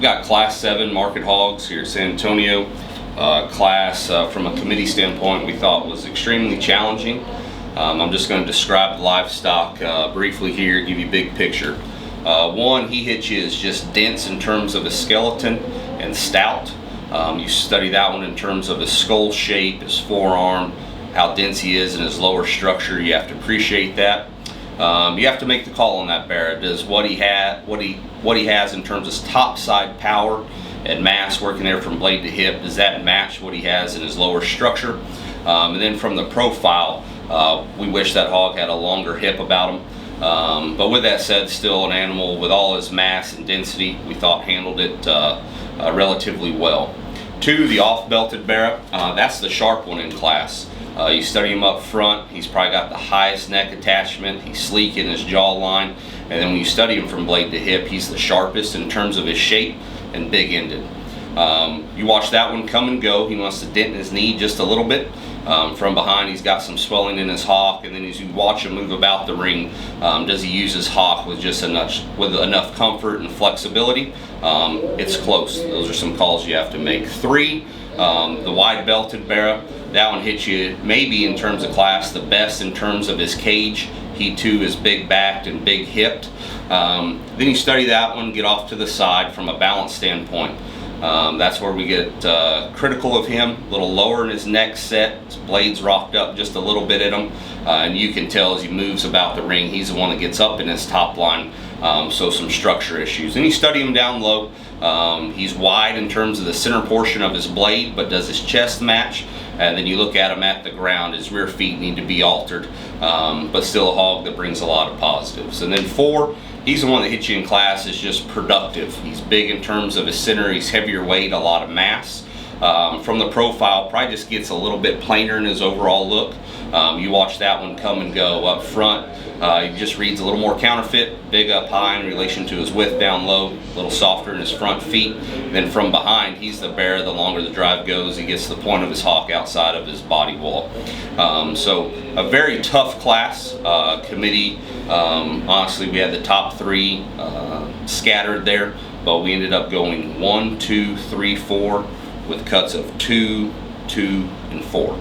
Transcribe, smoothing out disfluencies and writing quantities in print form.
got Class 7 Market Hogs here at San Antonio. Class from a committee standpoint we thought was extremely challenging. I'm just going to describe the livestock briefly here, give you a big picture. One, he hits you is just dense in terms of his skeleton and stout. You study that one in terms of his skull shape, his forearm, how dense he is in his lower structure. You have to appreciate that. You have to make the call on that bear. Does what he has in terms of top side power and mass working there from blade to hip, does that match what he has in his lower structure? And then from the profile, we wish that hog had a longer hip about him. But with that said, still an animal with all his mass and density, we thought handled it relatively well. 2, the off-belted Barra, that's the sharp one in class. You study him up front, he's probably got the highest neck attachment, he's sleek in his jawline, and then when you study him from blade to hip, he's the sharpest in terms of his shape and big-ended. You watch that one come and go, he wants to dent in his knee just a little bit. From behind he's got some swelling in his hock, and then as you watch him move about the ring, does he use his hock with just enough comfort and flexibility? It's close. Those are some calls you have to make. 3, the wide belted Barra, that one hits you maybe in terms of class the best in terms of his cage. He too is big backed and big hipped. Then you study that one, get off to the side from a balance standpoint. That's where we get critical of him, a little lower in his neck set, his blades rocked up just a little bit at him, and you can tell as he moves about the ring, he's the one that gets up in his top line, so some structure issues. Then you study him down low, he's wide in terms of the center portion of his blade, but does his chest match? And then you look at him at the ground, his rear feet need to be altered, but still a hog that brings a lot of positives. And then 4, he's the one that hits you in class, is just productive. He's big in terms of his center, he's heavier weight, a lot of mass. From the profile, probably just gets a little bit plainer in his overall look. You watch that one come and go up front. He just reads a little more counterfeit, big up high in relation to his width down low, a little softer in his front feet. Then from behind, he's the bear. The longer the drive goes, he gets the point of his hock outside of his body wall. So a very tough class committee. Honestly, we had the top 3 scattered there, but we ended up going 1, 2, 3, 4 with cuts of 2, 2, and 4.